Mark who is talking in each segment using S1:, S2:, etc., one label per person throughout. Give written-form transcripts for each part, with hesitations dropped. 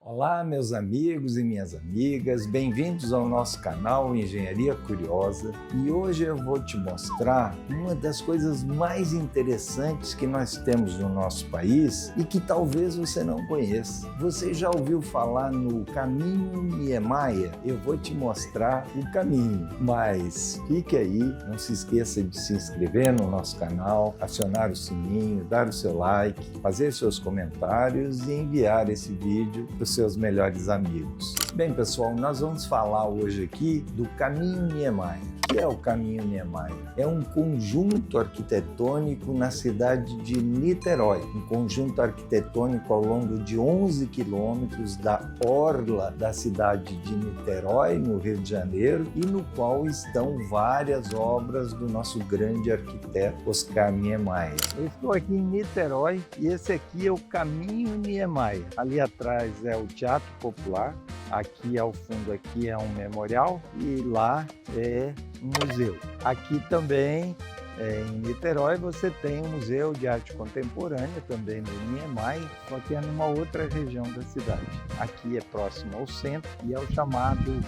S1: Olá, meus amigos e minhas amigas, bem-vindos ao nosso canal Engenharia Curiosa, e hoje eu vou te mostrar uma das coisas mais interessantes que nós temos no nosso país e que talvez você não conheça. Você já ouviu falar no Caminho Niemeyer? Eu vou te mostrar o caminho, mas fique aí, não se esqueça de se inscrever no nosso canal, acionar o sininho, dar o seu like, fazer seus comentários e enviar esse vídeo para os seus melhores amigos. Bem, pessoal, nós vamos falar hoje aqui do Caminho Niemeyer. O que é o Caminho Niemeyer? É um conjunto arquitetônico na cidade de Niterói, um conjunto arquitetônico ao longo de 11 quilômetros da orla da cidade de Niterói, no Rio de Janeiro, e no qual estão várias obras do nosso grande arquiteto Oscar Niemeyer. Eu estou aqui em Niterói e esse aqui é o Caminho Niemeyer. Ali atrás é o Teatro Popular, aqui ao fundo aqui é um memorial e lá é um museu. Aqui também em Niterói você tem um Museu de Arte Contemporânea, também no Niemeyer, só que é numa outra região da cidade. Aqui é próximo ao centro e é o chamado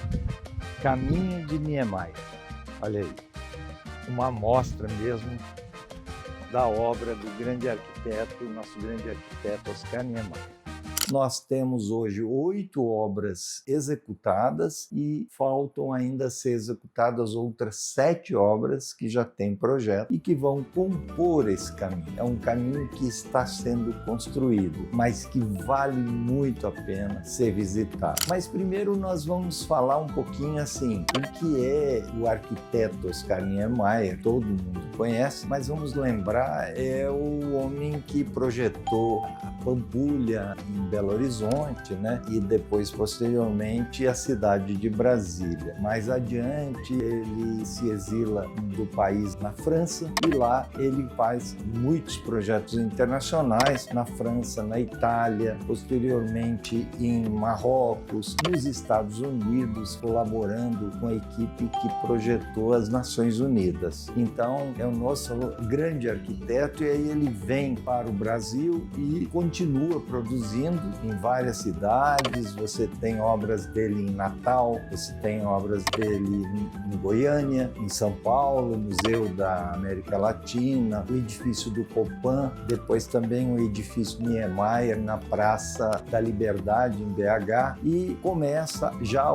S1: Caminho de Niemeyer. Olha aí, uma amostra mesmo da obra do grande arquiteto, nosso grande arquiteto Oscar Niemeyer. Nós temos hoje 8 obras executadas e faltam ainda ser executadas outras 7 obras que já têm projeto e que vão compor esse caminho. É um caminho que está sendo construído, mas que vale muito a pena ser visitado. Mas primeiro nós vamos falar um pouquinho assim, o que é o arquiteto Oscar Niemeyer, todo mundo conhece, mas vamos lembrar, é o homem que projetou a Pampulha em Belo Horizonte, né? E depois, posteriormente, a cidade de Brasília. Mais adiante, ele se exila do país na França e lá ele faz muitos projetos internacionais na França, na Itália, posteriormente em Marrocos, nos Estados Unidos, colaborando com a equipe que projetou as Nações Unidas. Então, é o nosso grande arquiteto e aí ele vem para o Brasil e continua produzindo em várias cidades. Você tem obras dele em Natal, você tem obras dele em Goiânia, em São Paulo, Museu da América Latina, o edifício do Copan, depois também o edifício Niemeyer na Praça da Liberdade, em BH, e começa já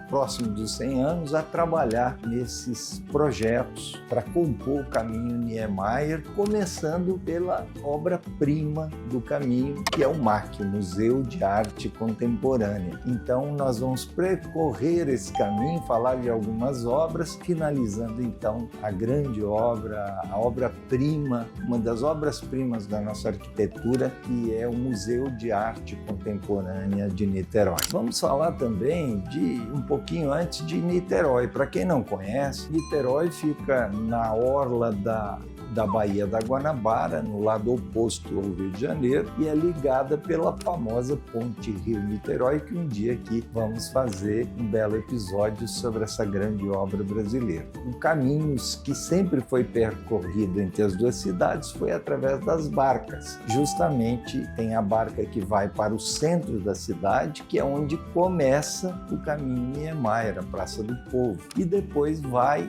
S1: próximo dos 100 anos a trabalhar nesses projetos para compor o Caminho Niemeyer, começando pela obra-prima do caminho, que é o MAC, o Museu de Arte Contemporânea. Então nós vamos percorrer esse caminho, falar de algumas obras, finalizando então a grande obra, a obra-prima, uma das obras-primas da nossa arquitetura, que é o Museu de Arte Contemporânea de Niterói. Vamos falar também de um pouquinho antes de Niterói. Para quem não conhece, Niterói fica na orla da Baía da Guanabara, no lado oposto ao Rio de Janeiro, e é ligada pela famosa Ponte Rio-Niterói, que um dia aqui vamos fazer um belo episódio sobre essa grande obra brasileira. Um caminho que sempre foi percorrido entre as duas cidades foi através das barcas. Justamente tem a barca que vai para o centro da cidade, que é onde começa o Caminho Niemeyer, a Praça do Povo, e depois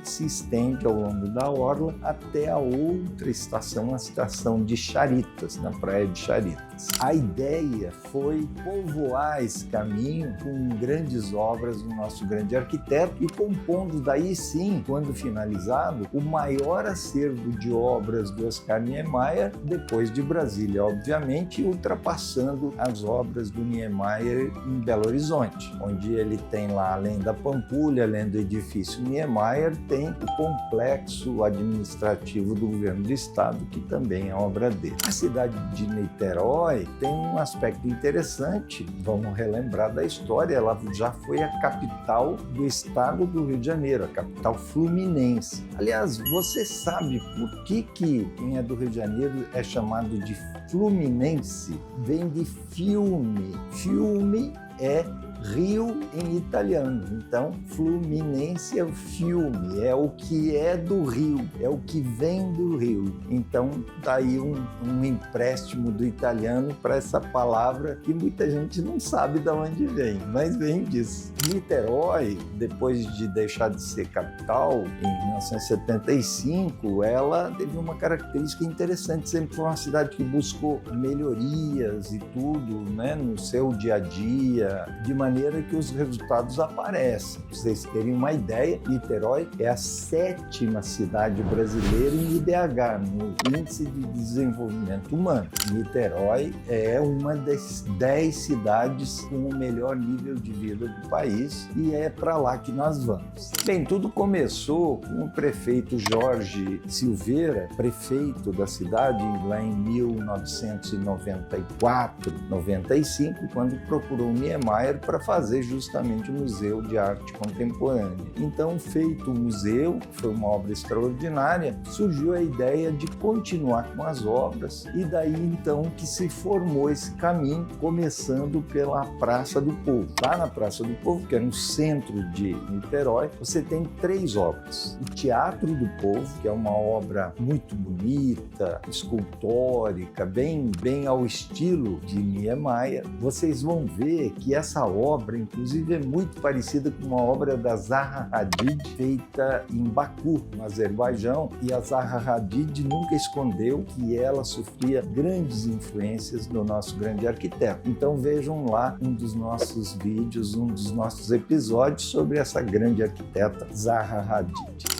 S1: se estende ao longo da orla até a outra estação, a estação de Charitas, na praia de Charitas. A ideia foi povoar esse caminho com grandes obras do nosso grande arquiteto e compondo daí sim, quando finalizado, o maior acervo de obras do Oscar Niemeyer, depois de Brasília, obviamente, ultrapassando as obras do Niemeyer em Belo Horizonte, onde ele tem lá, além da Pampulha, além do edifício Niemeyer, tem o complexo administrativo do governo do estado, que também é obra dele. A cidade de Niterói tem um aspecto interessante, vamos relembrar da história, ela já foi a capital do estado do Rio de Janeiro, a capital fluminense. Aliás, você sabe por que quem é do Rio de Janeiro é chamado de fluminense? Vem de filme. Filme é rio em italiano. Então, Fluminense é o filme, é o que é do rio, é o que vem do rio. Então, tá aí um empréstimo do italiano para essa palavra que muita gente não sabe de onde vem, mas vem disso. Niterói, depois de deixar de ser capital, em 1975, ela teve uma característica interessante, sempre foi uma cidade que buscou melhorias e tudo, né, no seu dia a dia, de maneira que os resultados aparecem. Para vocês terem uma ideia, Niterói é a 7ª cidade brasileira em IDH, no Índice de Desenvolvimento Humano. Niterói é uma das 10 cidades com o melhor nível de vida do país e é para lá que nós vamos. Bem, tudo começou com o prefeito Jorge Silveira, prefeito da cidade, lá em 1994-95, quando procurou Niemeyer para fazer justamente o Museu de Arte Contemporânea. Então, feito o museu, que foi uma obra extraordinária, surgiu a ideia de continuar com as obras e daí então que se formou esse caminho, começando pela Praça do Povo. Lá na Praça do Povo, que é no centro de Niterói, você tem 3 obras. O Teatro do Povo, que é uma obra muito bonita, escultórica, bem ao estilo de Niemeyer. Vocês vão ver que essa obra, inclusive, é muito parecida com uma obra da Zaha Hadid, feita em Baku, no Azerbaijão, e a Zaha Hadid nunca escondeu que ela sofria grandes influências do nosso grande arquiteto. Então vejam lá um dos nossos vídeos, um dos nossos episódios sobre essa grande arquiteta, Zaha Hadid.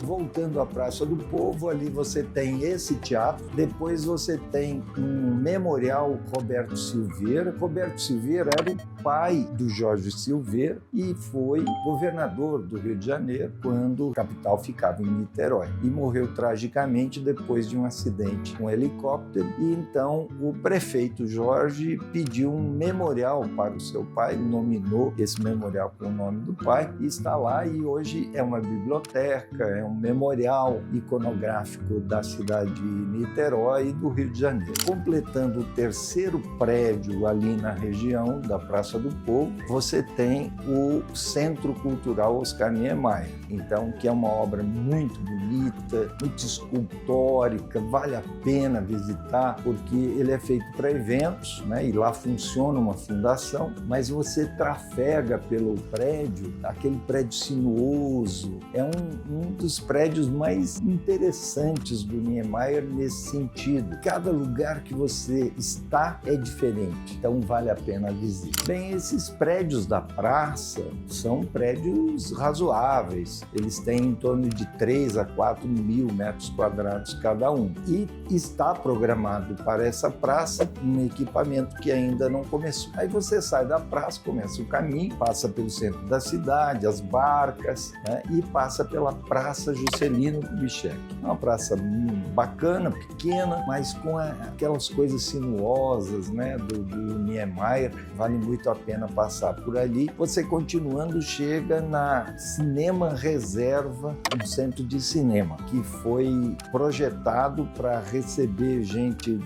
S1: Voltando à Praça do Povo, ali você tem esse teatro, depois você tem um memorial Roberto Silveira. Roberto Silveira era o pai do Jorge Silveira e foi governador do Rio de Janeiro quando a capital ficava em Niterói e morreu tragicamente depois de um acidente com um helicóptero. E então o prefeito Jorge pediu um memorial para o seu pai, nominou esse memorial com o nome do pai e está lá, e hoje é uma biblioteca, é um memorial iconográfico da cidade de Niterói e do Rio de Janeiro. Completando o 3º prédio ali na região da Praça do Povo, você tem o Centro Cultural Oscar Niemeyer, então, que é uma obra muito bonita, muito escultórica, vale a pena visitar, porque ele é feito para eventos, né? E lá funciona uma fundação, mas você trafega pelo prédio, aquele prédio sinuoso, é um dos prédios mais interessantes do Niemeyer nesse sentido. Cada lugar que você está é diferente, então vale a pena a visita. Bem, esses prédios da praça são prédios razoáveis, eles têm em torno de 3 a 4 mil metros quadrados cada um, e está programado para essa praça um equipamento que ainda não começou. Aí você sai da praça, começa o caminho, passa pelo centro da cidade, as barcas, né, e passa pela Praça Juscelino Kubitschek. É uma praça bacana, pequena, mas com aquelas coisas sinuosas, né, do Niemeyer. Vale muito a pena passar por ali. Você, continuando, chega na Cinema Reserva, um centro de cinema que foi projetado para receber gente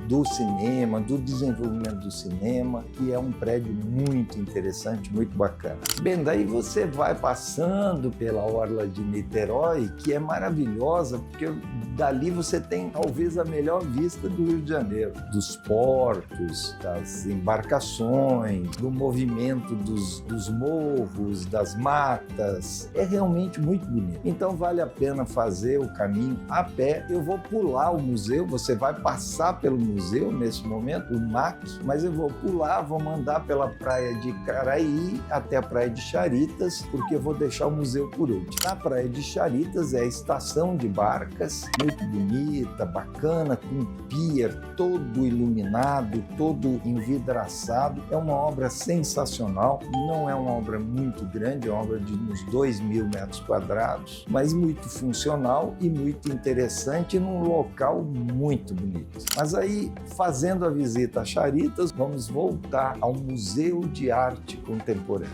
S1: do cinema, do desenvolvimento do cinema, que é um prédio muito interessante, muito bacana. Bem, daí você vai passando pela orla de Niterói, que é maravilhosa, porque dali você tem talvez a melhor vista do Rio de Janeiro, dos portos, das embarcações, do movimento dos morros, das matas. É realmente muito bonito. Então vale a pena fazer o caminho a pé. Eu vou pular o museu, você vai passar pelo museu nesse momento, o MAC, mas eu vou pular, vou mandar pela praia de Caraí até a praia de Charitas, porque eu vou deixar o museu por último. Na praia de Charitas é a estação de barcas, muito bonita, bacana, com um pier todo iluminado, todo envidraçado. É uma obra sensacional, não é uma obra muito grande, é uma obra de uns 2 mil metros quadrados, mas muito funcional e muito interessante num local muito bonito. Mas aí, fazendo a visita a Charitas, vamos voltar ao Museu de Arte Contemporânea.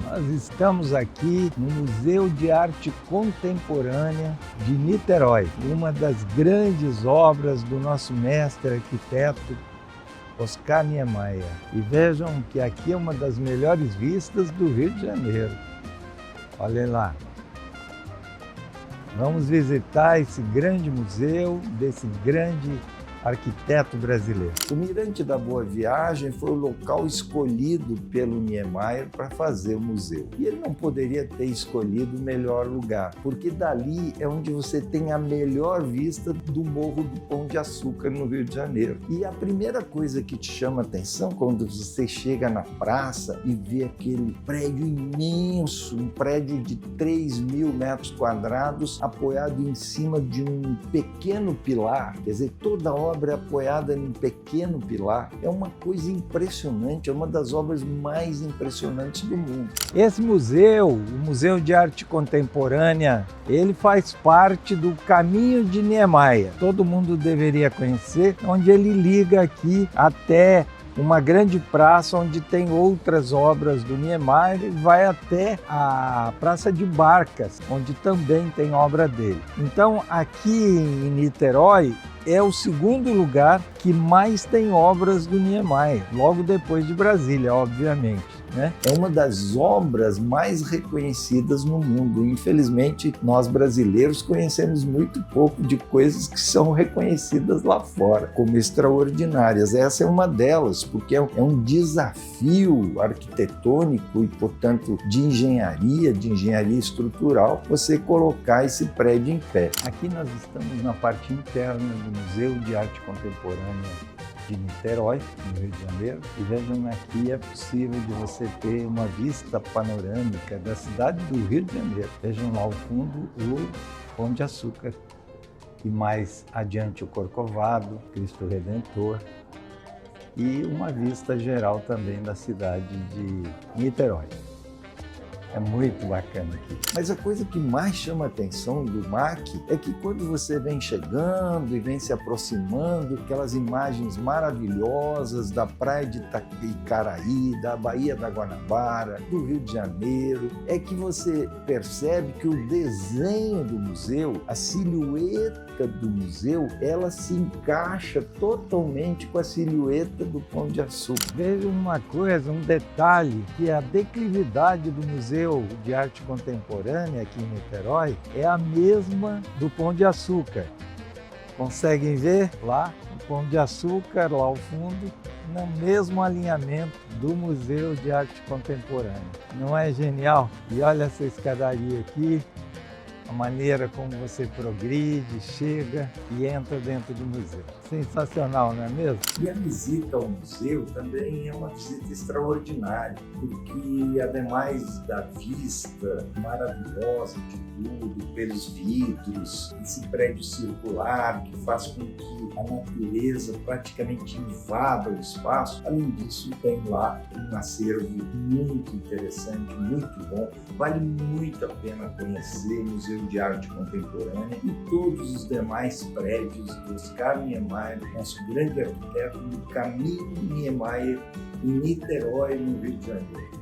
S1: Nós estamos aqui no Museu de Arte Contemporânea de Niterói, uma das grandes obras do nosso mestre arquiteto Oscar Niemeyer. E vejam que aqui é uma das melhores vistas do Rio de Janeiro. Olhem lá. Vamos visitar esse grande museu desse grande arquiteto brasileiro. O Mirante da Boa Viagem foi o local escolhido pelo Niemeyer para fazer o museu. E ele não poderia ter escolhido o melhor lugar, porque dali é onde você tem a melhor vista do Morro do Pão de Açúcar, no Rio de Janeiro. E a primeira coisa que te chama a atenção quando você chega na praça e vê aquele prédio imenso, um prédio de 3.000 metros quadrados, apoiado em cima de um pequeno pilar, quer dizer, toda a obra apoiada em um pequeno pilar, é uma coisa impressionante, é uma das obras mais impressionantes do mundo. Esse museu, o Museu de Arte Contemporânea, ele faz parte do Caminho de Niemeyer. Todo mundo deveria conhecer, onde ele liga aqui até uma grande praça onde tem outras obras do Niemeyer e vai até a Praça de Barcas, onde também tem obra dele. Então, aqui em Niterói, é o segundo lugar que mais tem obras do Niemeyer, logo depois de Brasília, obviamente, né? É uma das obras mais reconhecidas no mundo. Infelizmente, nós brasileiros conhecemos muito pouco de coisas que são reconhecidas lá fora como extraordinárias. Essa é uma delas, porque é um desafio arquitetônico e, portanto, de engenharia estrutural, você colocar esse prédio em pé. Aqui nós estamos na parte interna do Museu de Arte Contemporânea de Niterói, no Rio de Janeiro, e vejam, aqui é possível de você ter uma vista panorâmica da cidade do Rio de Janeiro. Vejam lá ao fundo o Pão de Açúcar e mais adiante o Corcovado, Cristo Redentor, e uma vista geral também da cidade de Niterói. É muito bacana aqui. Mas a coisa que mais chama a atenção do MAC é que quando você vem chegando e vem se aproximando, aquelas imagens maravilhosas da praia de Icaraí, da Baía da Guanabara, do Rio de Janeiro, é que você percebe que o desenho do museu, a silhueta do museu, ela se encaixa totalmente com a silhueta do Pão de Açúcar. Veja uma coisa, um detalhe, que a declividade do Museu de Arte Contemporânea aqui em Niterói é a mesma do Pão de Açúcar. Conseguem ver lá o Pão de Açúcar, lá ao fundo, no mesmo alinhamento do Museu de Arte Contemporânea. Não é genial? E olha essa escadaria aqui, a maneira como você progride, chega e entra dentro do museu. Sensacional, não é mesmo? E a visita ao museu também é uma visita extraordinária, porque ademais da vista maravilhosa de tudo, pelos vidros, esse prédio circular que faz com que a natureza praticamente invada o espaço, além disso tem lá um acervo muito interessante, muito bom, vale muito a pena conhecer o Museu de Arte Contemporânea e todos os demais prédios do Oscar Niemeyer, nosso grande arquiteto, no Caminho Niemeyer, em Niterói, no Rio de Janeiro.